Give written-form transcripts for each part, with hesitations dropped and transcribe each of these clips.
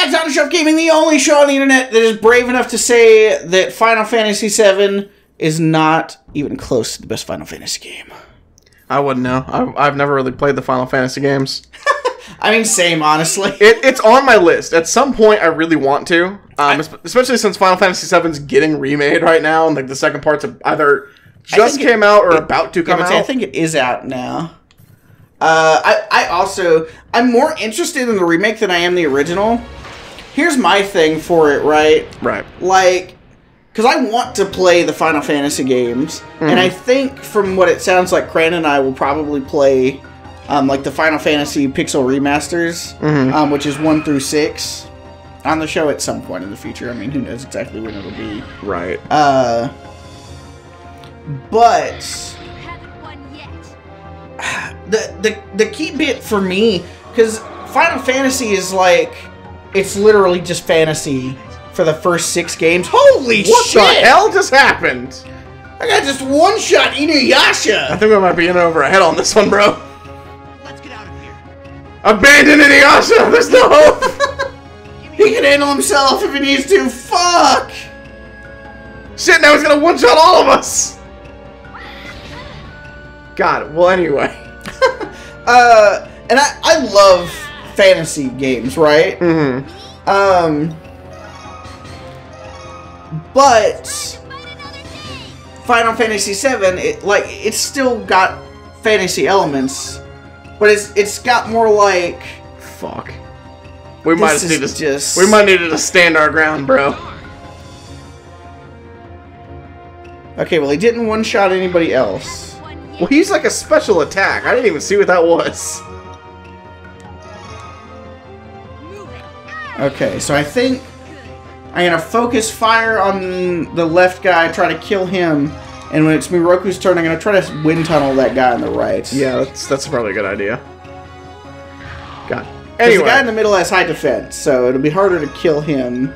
it's On the Shelf Gaming, the only show on the internet that is brave enough to say that Final Fantasy VII is not even close to the best Final Fantasy game. I wouldn't know. I've never really played the Final Fantasy games. I mean, same, honestly. It's on my list. At some point, I really want to. Especially since Final Fantasy VII's getting remade right now, and like the second part's either just came out or about to come out. I think it is out now. I'm more interested in the remake than I am the original. Here's my thing for it, right? Right. Like, because I want to play the Final Fantasy games, and I think from what it sounds like, Cran and I will probably play, like the Final Fantasy Pixel remasters, which is 1 through 6, on the show at some point in the future. I mean, who knows exactly when it'll be. Right. But the key bit for me, because Final Fantasy is like, it's literally just fantasy for the first 6 games. Holy shit! What the hell just happened? I got just one-shot InuYasha! I think we might be in over our head on this one, bro. Let's get out of here. Abandon InuYasha! There's no hope! He can handle himself if he needs to. Fuck! Shit, now he's gonna one-shot all of us! God, well, anyway. And I love fantasy games, right? But Final Fantasy VII, it's still got fantasy elements, but it's got more like, fuck. We might need to stand our ground, bro. Okay, well, he didn't one-shot anybody else. Well, he's like a special attack. I didn't even see what that was. Okay, so I think I'm gonna focus fire on the left guy, try to kill him, and when it's Miroku's turn, I'm gonna try to wind tunnel that guy on the right. Yeah, that's probably a good idea. God. Anyway, the guy in the middle has high defense, so it'll be harder to kill him.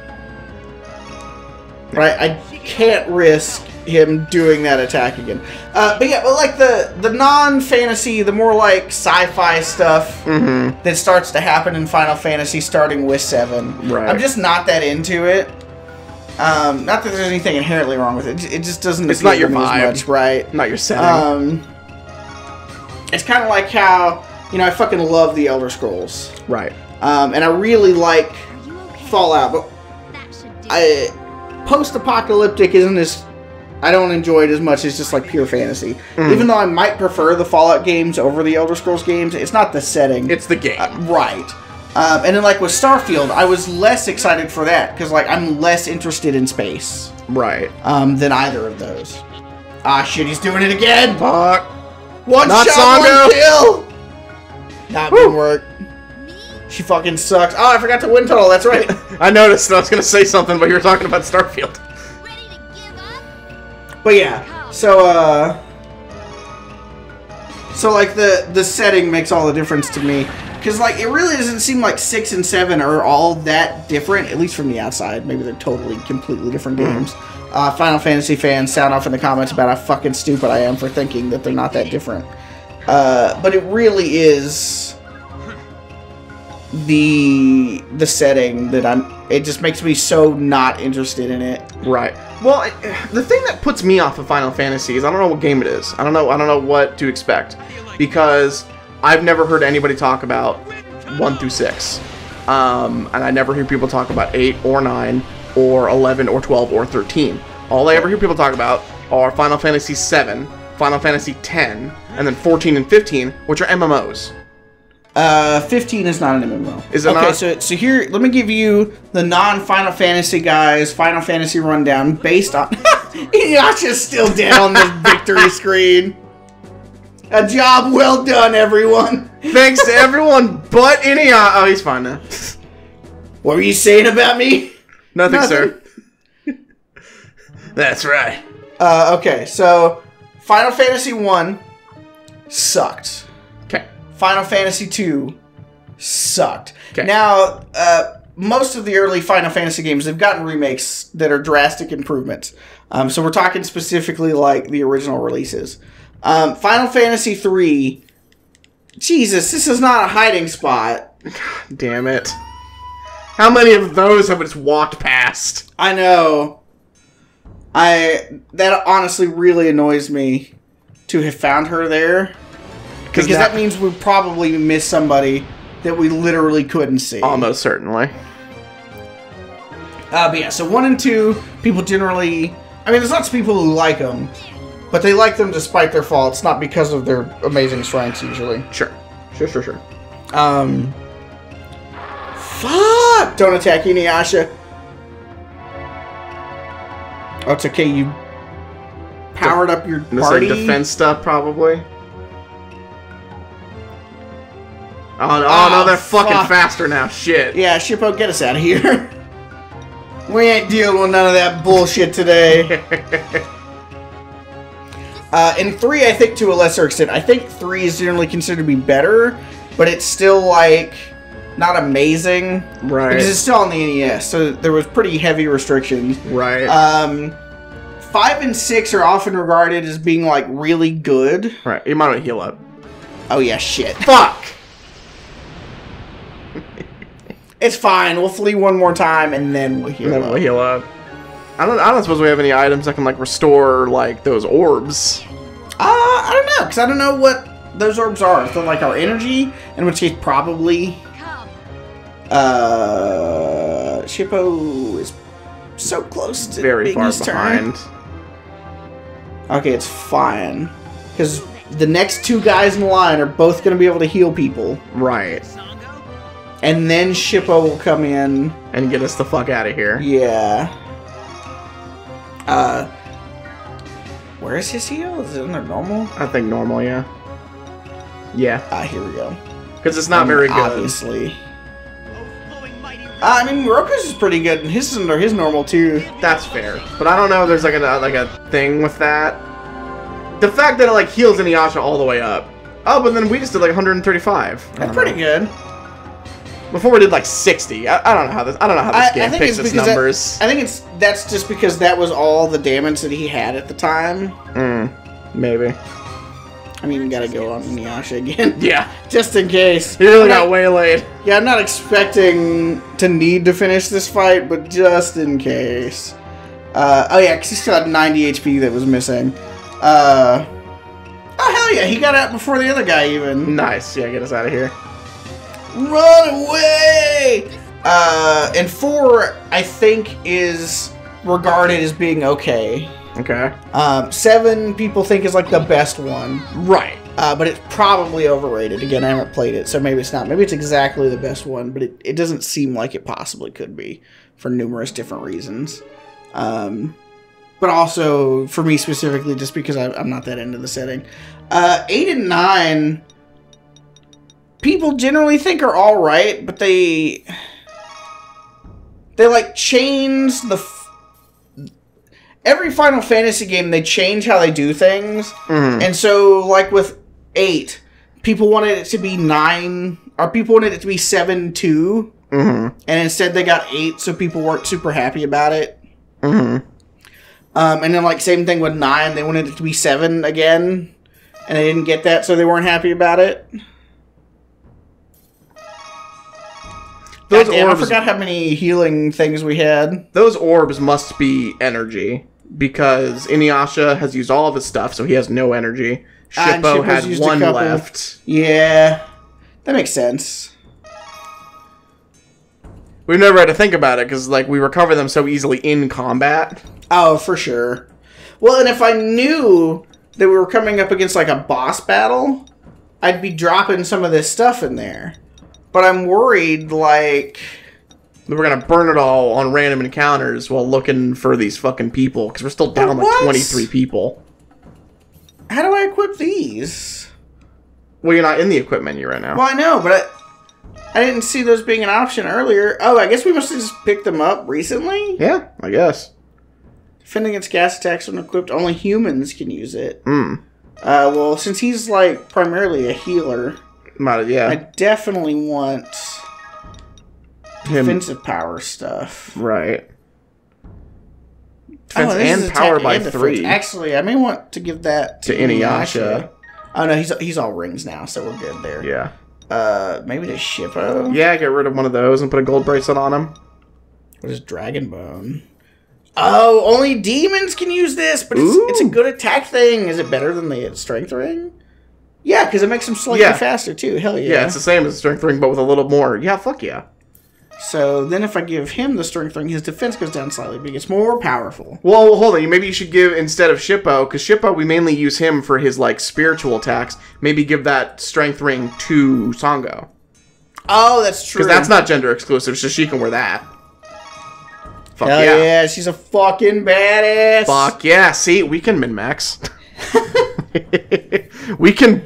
But I can't risk him doing that attack again. But yeah, but like the non-fantasy, the more like sci-fi stuff that starts to happen in Final Fantasy starting with 7. Right. I'm just not that into it. Not that there's anything inherently wrong with it. It just doesn't It's not your appeal to me vibe. as much, right? Not your setting. It's kind of like how, I fucking love the Elder Scrolls. Right. And I really like Fallout, but post-apocalyptic isn't as... I don't enjoy it as much as just like pure fantasy. Even though I might prefer the Fallout games over the Elder Scrolls games, it's not the setting. It's the game. Right. And then like with Starfield, I was less excited for that, because like I'm less interested in space. Right. Than either of those. Ah, shit, he's doing it again! Fuck. One Not shot, Sango. one kill! Not gonna work. She fucking sucks. Oh, I forgot to wind tunnel, that's right. I noticed, I was gonna say something, but you were talking about Starfield. But yeah, so like the setting makes all the difference to me, because like it really doesn't seem like 6 and 7 are all that different, at least from the outside. Maybe they're totally, completely different games. Final Fantasy fans, sound off in the comments about how fucking stupid I am for thinking that they're not that different. But it really is the setting that it just makes me so not interested in it. Right. Well, the thing that puts me off of Final Fantasy is I don't know what game it is. I don't know what to expect, because I've never heard anybody talk about 1 through 6, and I never hear people talk about 8 or 9 or 11 or 12 or 13. All I ever hear people talk about are Final Fantasy 7, Final Fantasy 10, and then 14 and 15, which are MMOs. 15 is not an MMO. Is it not? Okay, so here, let me give you the non-Final Fantasy guys' Final Fantasy rundown based on... InuYasha's still dead on the victory screen. A job well done, everyone. Thanks to everyone but InuYasha. Oh, he's fine now. What were you saying about me? Nothing, sir. That's right. Okay, so Final Fantasy 1 sucked. Okay. Final Fantasy 2 sucked. Okay. Now, most of the early Final Fantasy games, they've gotten remakes that are drastic improvements. So we're talking specifically like the original releases. Final Fantasy 3, Jesus, this is not a hiding spot. God damn it. How many of those have just walked past? I know. That honestly really annoys me to have found her there. Because that means we probably missed somebody that we literally couldn't see. Almost certainly. But yeah, so 1 and 2, people generally... I mean, there's lots of people who like them, but they like them despite their faults, not because of their amazing strengths, usually. Sure. Sure. Fuck! Don't attack InuYasha. Oh, it's okay, you powered up your party? Defense stuff, probably. Oh no, they're fucking faster now. Shit. Yeah, Shippo, get us out of here. We ain't dealing with none of that bullshit today. In 3, I think to a lesser extent. I think 3 is generally considered to be better, but it's still, like, not amazing. Right. Because it's still on the NES, so there was pretty heavy restrictions. Right. 5 and 6 are often regarded as being, like, really good. Right. You might want to heal up. Oh, yeah, shit. Fuck! It's fine. We'll flee one more time, and then we'll heal up. I don't suppose we have any items that can, like, restore, like, those orbs. I don't know, because I don't know what those orbs are. If they're, like, our energy, in which case, probably... Shippo is so close to very being far his behind. Turn. Okay, it's fine. Because the next 2 guys in the line are both going to be able to heal people. Right. And then Shippo will come in. And get us the fuck out of here. Yeah. Where is his heal? Is it under normal? I think normal, yeah. Yeah. Here we go. Because it's not very good. Obviously. I mean, Roku's is pretty good, and his is under his normal, too. That's fair. But I don't know if there's, like a thing with that. The fact that it, like, heals InuYasha all the way up. Oh, but then we just did, like, 135. That's pretty good. Before we did like 60. I don't know how this game picks its numbers. I think that's just because that was all the damage that he had at the time. Maybe. I mean, we gotta go on InuYasha again. Yeah. Just in case. He really got waylaid. Yeah, I'm not expecting to need to finish this fight, but just in case. Oh yeah, because he still had 90 HP that was missing. Oh hell yeah, he got out before the other guy even. Nice. Yeah, get us out of here. Run away! And 4, I think, is regarded as being okay. Okay. 7, people think is like the best one. Right. But it's probably overrated. Again, I haven't played it, so maybe it's not. Maybe it's exactly the best one, but it doesn't seem like it possibly could be for numerous different reasons. But also, for me specifically, just because I'm not that into the setting. 8 and 9... people generally think are all right, but they like change every Final Fantasy game. They change how they do things, and so like with 8, people wanted it to be 9, or people wanted it to be 7-2, and instead they got 8, so people weren't super happy about it. And then like same thing with 9, they wanted it to be 7 again, and they didn't get that, so they weren't happy about it. I forgot how many healing things we had. Those orbs must be energy, because InuYasha has used all of his stuff, so he has no energy. Shippo had 1 left. Yeah, that makes sense. We've never had to think about it, because like we recover them so easily in combat. Oh, for sure. Well, and if I knew that we were coming up against like a boss battle, I'd be dropping some of this stuff in there. But I'm worried, like... we're gonna burn it all on random encounters while looking for these fucking people, because we're still down like 23 people. How do I equip these? Well, you're not in the equip menu right now. Well, I know, but I didn't see those being an option earlier. Oh, I guess we must have just picked them up recently? Yeah, I guess. Defend against gas attacks when equipped, only humans can use it. Well, since he's, like, primarily a healer... yeah. I definitely want defensive power stuff. Right. Defense and power by 3. Actually, I may want to give that to InuYasha. Oh no, he's all rings now, so we're good there. Yeah. Maybe the Shippo? Yeah, get rid of one of those and put a gold bracelet on him. What is Dragon Bone? Oh, only demons can use this, but it's a good attack thing. Is it better than the strength ring? Yeah, because it makes them slightly faster too. Hell yeah. Yeah, it's the same as the strength ring, but with a little more. Yeah, fuck yeah. So then if I give him the strength ring, his defense goes down slightly, but he gets more powerful. Well, hold on. Maybe you should give, instead of Shippo, because Shippo, we mainly use him for his, like, spiritual attacks, maybe give that strength ring to Sango. Oh, that's true. Because that's not gender exclusive, so she can wear that. Fuck Hell yeah, she's a fucking badass. Fuck yeah. See, we can min-max. we can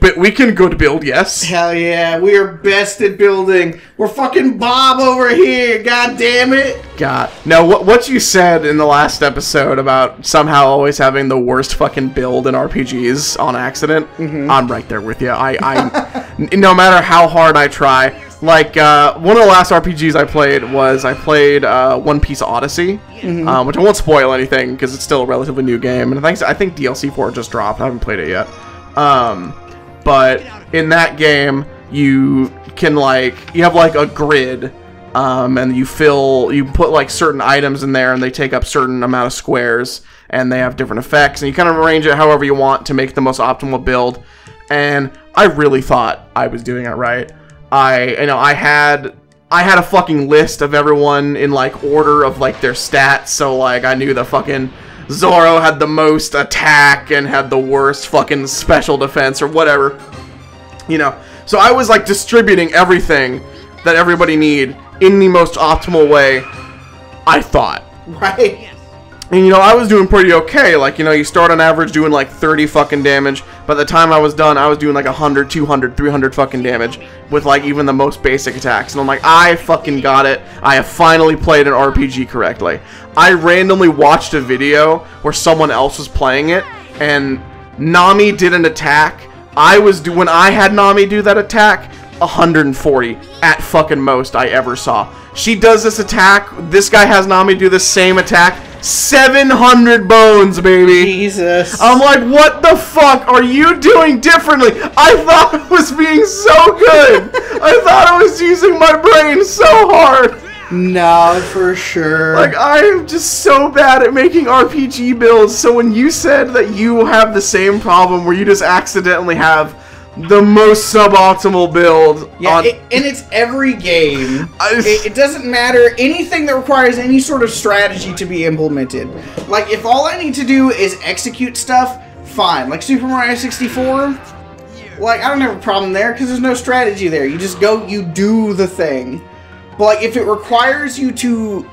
good build, yes. Hell yeah, we are best at building. We're fucking Bob over here, god damn it. God. No, what you said in the last episode about somehow always having the worst fucking build in RPGs on accident, I'm right there with you. I no matter how hard I try, like, one of the last RPGs I played was, One Piece Odyssey, which I won't spoil anything, because it's still a relatively new game, and I think DLC 4 just dropped. I haven't played it yet. But in that game, you can, like, you have, like, a grid, and you put, like, certain items in there, and they take up certain amount of squares, and they have different effects, and you kind of arrange it however you want to make the most optimal build, and I really thought I was doing it right. I had a fucking list of everyone in, like, order of, like, their stats, so, like, I knew the fucking Zoro had the most attack and had the worst fucking special defense or whatever, you know. So I was, like, distributing everything that everybody need in the most optimal way, I thought. Right. And, you know, I was doing pretty okay. Like, you know, you start on average doing, like, 30 fucking damage. By the time I was done, I was doing, like, 100, 200, 300 fucking damage with, like, even the most basic attacks. And I'm like, I fucking got it. I have finally played an RPG correctly. I randomly watched a video where someone else was playing it, and Nami did an attack. When I had Nami do that attack, 140 at fucking most I ever saw. She does this attack. This guy has Nami do the same attack. 700 bones, baby. Jesus. I'm like, what the fuck are you doing differently? I thought it was being so good. I thought I was using my brain so hard. No, for sure. Like, I am just so bad at making RPG builds. So when you said that you have the same problem where you just accidentally have the most suboptimal build. Yeah, and it's every game. It doesn't matter. Anything that requires any sort of strategy to be implemented. Like, if all I need to do is execute stuff, fine. Like Super Mario 64, like, I don't have a problem there because there's no strategy there. You just go, you do the thing. But, like, if it requires you to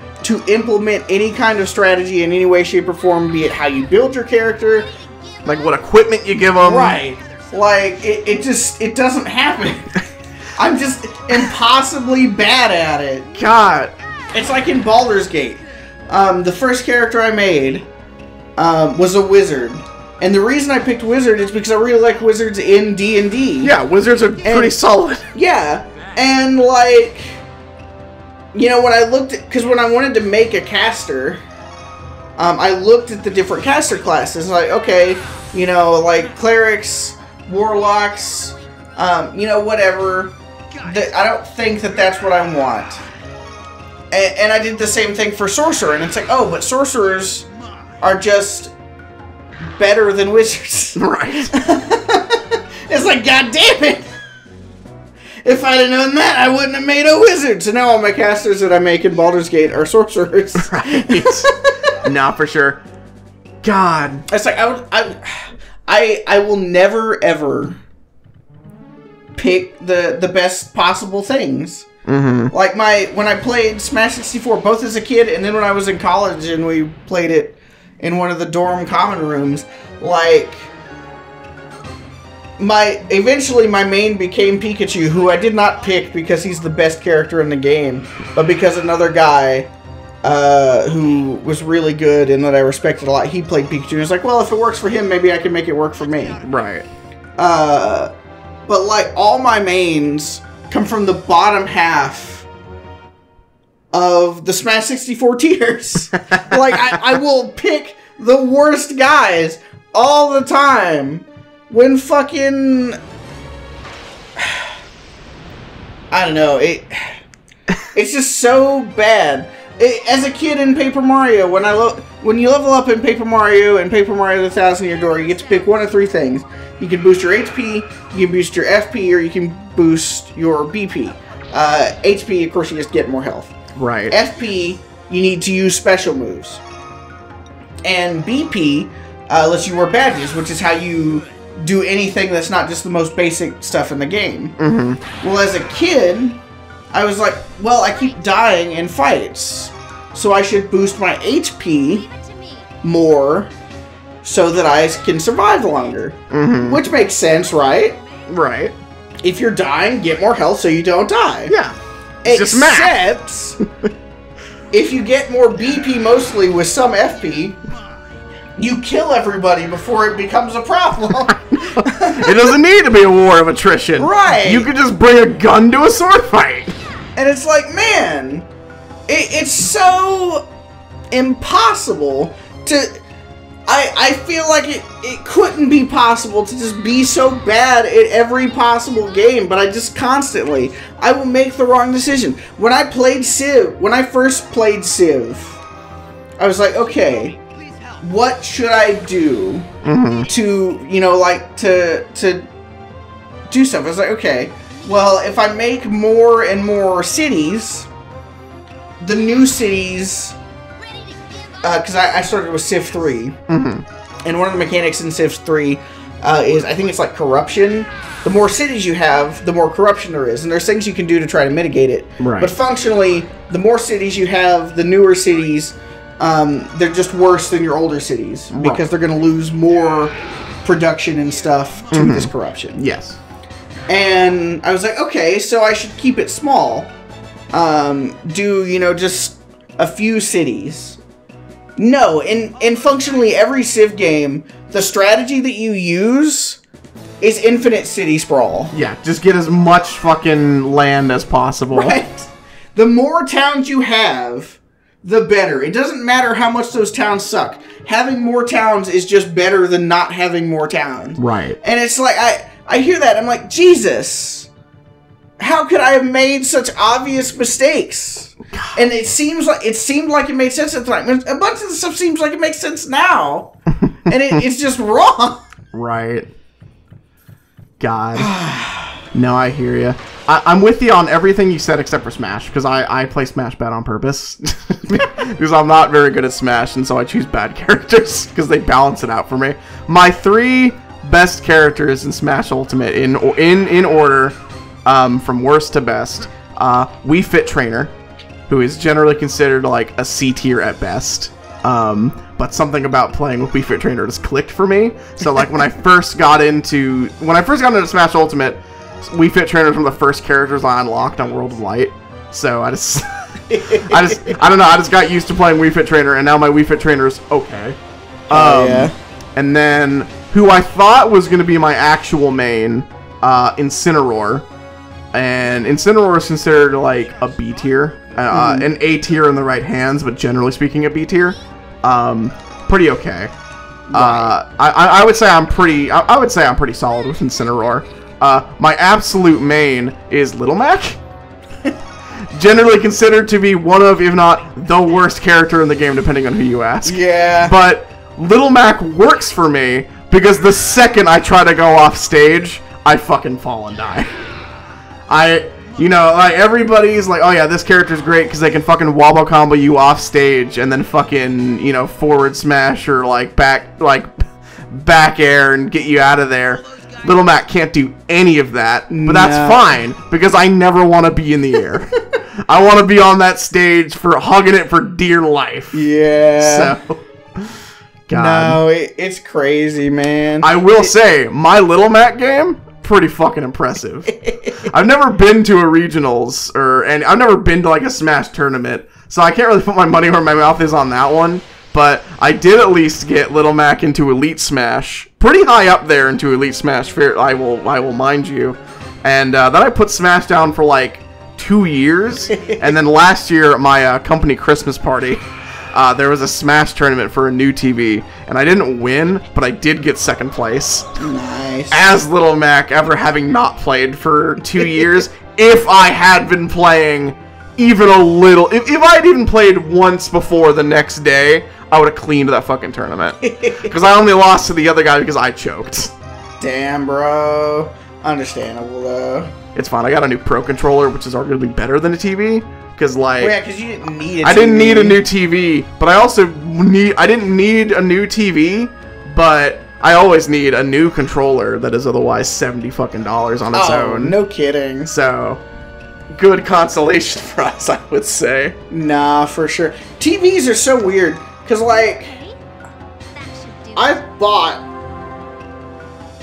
implement any kind of strategy in any way, shape, or form, be it how you build your character, like what equipment you give them. Right. Like, it doesn't happen. I'm just impossibly bad at it. God. It's like in Baldur's Gate. The first character I made was a wizard. And the reason I picked wizard is because I really like wizards in D&D. Yeah, wizards are pretty solid. Yeah. And, like, you know, when I looked at... Because when I wanted to make a caster, I looked at the different caster classes. Like, okay, you know, like clerics... warlocks, you know, whatever. I don't think that that's what I want. And I did the same thing for sorcerer, and it's like, oh, but sorcerers are just better than wizards. Right. It's like, god damn it! If I'd have known that, I wouldn't have made a wizard. So now all my casters that I make in Baldur's Gate are sorcerers. Right. Nah, for sure. God. It's like, I will never, ever pick the best possible things. Mm-hmm. Like when I played Smash 64, both as a kid and then when I was in college and we played it in one of the dorm common rooms, like, eventually my main became Pikachu, who I did not pick because he's the best character in the game, but because another guy who was really good and that I respected a lot, he played Pikachu. He was like, well, if it works for him, maybe I can make it work for me. Right. But, like, all my mains come from the bottom half of the Smash 64 tiers. Like, I will pick the worst guys all the time when fucking... I don't know. It's just so bad. As a kid in Paper Mario, when you level up in Paper Mario and Paper Mario: The Thousand Year Door, you get to pick one of three things. You can boost your HP, you can boost your FP, or you can boost your BP. HP, of course, you just get more health. Right. FP, you need to use special moves. And BP lets you wear badges, which is how you do anything that's not just the most basic stuff in the game. Mm-hmm. Well, as a kid, I was like, well, I keep dying in fights, so I should boost my HP more so that I can survive longer. Mm-hmm. Which makes sense, right? Right. If you're dying, get more health so you don't die. Yeah. Except, if you get more BP mostly with some FP, you kill everybody before it becomes a problem. It doesn't need to be a war of attrition. Right. You could just bring a gun to a sword fight. And it's like, man, it's so impossible to... I feel like it couldn't be possible to just be so bad at every possible game, but I just constantly... I will make the wrong decision. When I first played Civ, I was like, okay, what should I do to, you know, like, to do stuff? I was like, okay, well, if I make more and more cities, the new cities... Because I started with Civ 3, and one of the mechanics in Civ 3 is, I think it's like corruption. The more cities you have, the more corruption there is, and there's things you can do to try to mitigate it. Right. But functionally, the more cities you have, the newer cities, they're just worse than your older cities, because they're going to lose more production and stuff to this corruption. Yes. And I was like, okay, so I should keep it small. Do, you know, just a few cities. No, in functionally every Civ game, the strategy that you use is infinite city sprawl. Yeah, just get as much fucking land as possible. Right? The more towns you have, the better. It doesn't matter how much those towns suck. Having more towns is just better than not having more towns. Right. And it's like, I hear that, I'm like, Jesus, how could I have made such obvious mistakes? And it seemed like it made sense at the time. A bunch of the stuff seems like it makes sense now, and it's just wrong. Right. God. No, I hear you. I'm with you on everything you said except for Smash, because I play Smash bad on purpose. Because I'm not very good at Smash, and so I choose bad characters, because they balance it out for me. My 3 best characters in Smash Ultimate, in order, from worst to best, Wii Fit Trainer, who is generally considered like a C tier at best. But something about playing with Wii Fit Trainer just clicked for me. So like when I first got into Smash Ultimate, Wii Fit Trainer was one of the first characters I unlocked on World of Light. So I don't know, I just got used to playing Wii Fit Trainer, and now my Wii Fit Trainer is okay. Yeah. And then who I thought was going to be my actual main, Incineroar. And Incineroar is considered like a B tier. An A tier in the right hands, but generally speaking a B tier. Pretty okay. Right. I would say I'm pretty solid with Incineroar. My absolute main is Little Mac. Generally considered to be one of, if not the worst character in the game, depending on who you ask. Yeah. But Little Mac works for me because the second I try to go off stage, I fucking fall and die. You know, like, everybody's like, oh yeah, this character's great because they can fucking wobble combo you off stage and then fucking, you know, forward smash or like back air and get you out of there. Little Mac can't do any of that, but that's fine because I never want to be in the air. I want to be on that stage for hugging it for dear life. Yeah. So, God. No, it's crazy, man. I will say, my Little Mac game, pretty fucking impressive. I've never been to a regionals and I've never been to like a Smash tournament, so I can't really put my money where my mouth is on that one. But I did at least get Little Mac into Elite Smash, pretty high up there into Elite Smash. I will mind you. And then I put Smash down for like 2 years, and then last year at my company Christmas party, there was a Smash tournament for a new TV, and I didn't win, but I did get second place. Nice. As Little Mac, after having not played for 2 years, if I had been playing even a little, if I had even played once before the next day, I would have cleaned that fucking tournament. Because I only lost to the other guy because I choked. Damn, bro. Understandable, though. It's fine. I got a new Pro Controller, which is arguably better than a TV. Because, like... Well, yeah, because you didn't need a TV. I didn't need a new TV, but I also I didn't need a new TV, but I always need a new controller that is otherwise $70 fucking on its own. No kidding. So, good consolation for us, I would say. Nah, for sure. TVs are so weird. Because, like, I've bought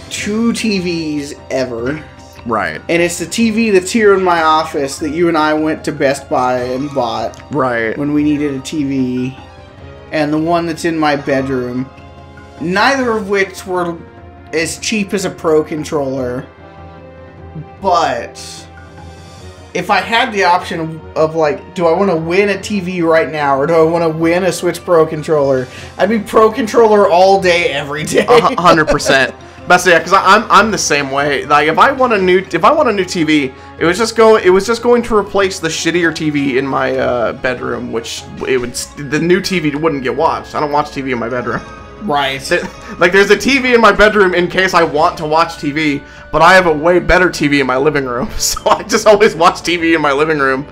2 TVs ever. Right. And it's the TV that's here in my office that you and I went to Best Buy and bought. Right. When we needed a TV. And the one that's in my bedroom. Neither of which were as cheap as a Pro Controller. But if I had the option of like, do I want to win a TV right now or do I want to win a Switch Pro Controller? I'd be Pro Controller all day, every day. 100%. But yeah, because I'm the same way. Like if I want a new TV, it was just going to replace the shittier TV in my bedroom, which the new TV wouldn't get watched. I don't watch TV in my bedroom. Right. Like there's a TV in my bedroom in case I want to watch TV, but I have a way better TV in my living room, so I just always watch TV in my living room.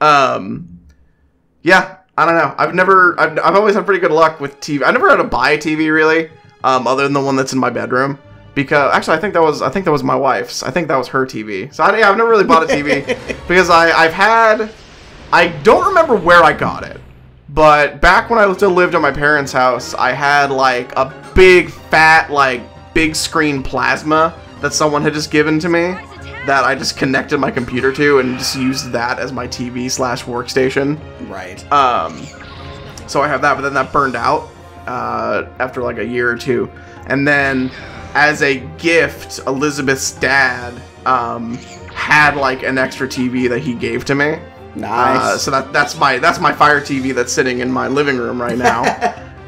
Yeah, I don't know. I've always had pretty good luck with TV. I never had to buy a TV really, other than the one that's in my bedroom. Because actually, I think that was my wife's. I think that was her TV. So I've never really bought a TV because I don't remember where I got it. But back when I still lived at my parents' house, I had like a big fat big screen plasma that someone had just given to me that I just connected my computer to and just used that as my TV/workstation. Right. So I have that, but then that burned out after like a year or two. And then as a gift, Elizabeth's dad had like an extra TV that he gave to me. Nice. So that's my Fire TV that's sitting in my living room right now.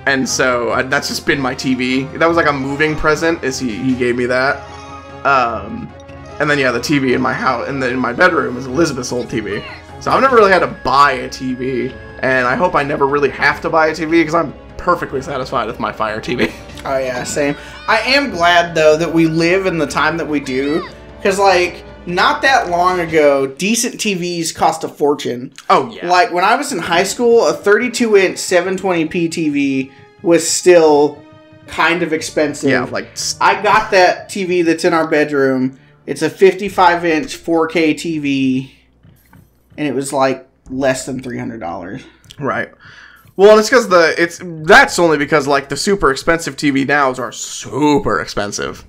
And so that's just been my TV. That was like a moving present. He gave me that. And then yeah, the TV in my house and then in my bedroom is Elizabeth's old TV. So I've never really had to buy a TV, and I hope I never really have to buy a TV because I'm perfectly satisfied with my Fire TV. Oh yeah, same. I am glad though that we live in the time that we do, because like not that long ago, decent TVs cost a fortune. Oh yeah. Like when I was in high school, a 32-inch 720p TV was still kind of expensive. Yeah, like I got that TV that's in our bedroom. It's a 55-inch 4K TV, and it was like less than $300. Right. Well, it's because that's only because like the super expensive TV nows are super expensive.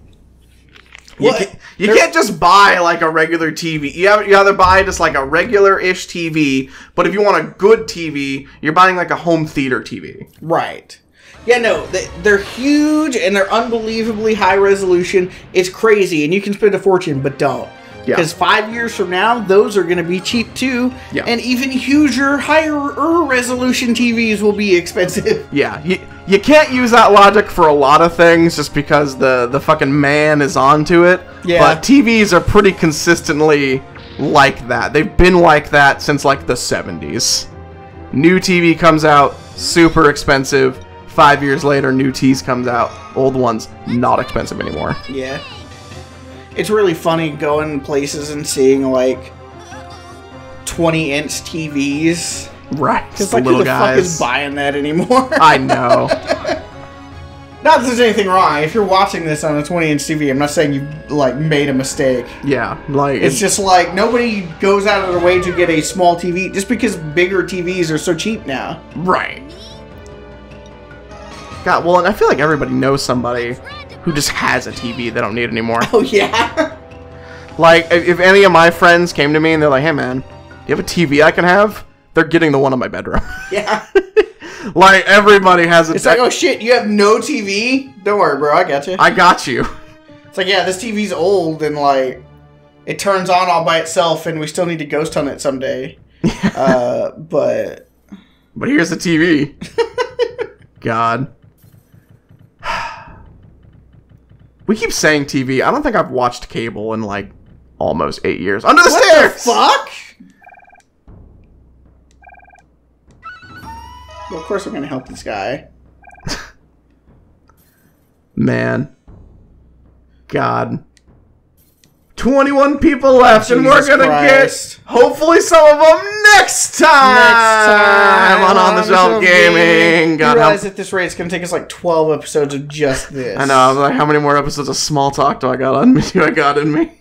You can't just buy like a regular TV. You either buy just like a regular-ish TV, but if you want a good TV, you're buying like a home theater TV. Right. Yeah, no, they're huge and they're unbelievably high resolution. It's crazy, and you can spend a fortune, but don't. Yeah. Because 5 years from now, those are going to be cheap too. Yeah. And even huger, higher resolution TVs will be expensive. Yeah, you can't use that logic for a lot of things just because the fucking man is onto it. Yeah. But TVs are pretty consistently like that. They've been like that since like the 70s. New TV comes out, super expensive. 5 years later, new T's comes out. Old ones, not expensive anymore. Yeah. It's really funny going places and seeing like 20-inch TVs. Right. Because like who the fuck is buying that anymore? I know. Not that there's anything wrong. If you're watching this on a 20-inch TV, I'm not saying you like made a mistake. Yeah, like it's just like nobody goes out of their way to get a small TV just because bigger TVs are so cheap now. Right. God, well, and I feel like everybody knows somebody who just has a TV they don't need anymore. Oh, yeah? Like, if any of my friends came to me and they're like, hey, man, do you have a TV I can have? They're getting the one in my bedroom. Yeah. Like, everybody has a... It's like, oh, shit, you have no TV? Don't worry, bro, I got you. I got you. It's like, yeah, this TV's old and, like, it turns on all by itself and we still need to ghost hunt it someday. But here's the TV. God. We keep saying TV. I don't think I've watched cable in like almost 8 years. Under the What stairs! the fuck? Well, of course I'm gonna help this guy. Man. God. 21 people left, and we're Jesus gonna Christ. get, hopefully, some of them next time on the Shelf Gaming. You God, realize at this rate, it's gonna take us like 12 episodes of just this. I know. I was like, how many more episodes of small talk do I got in me?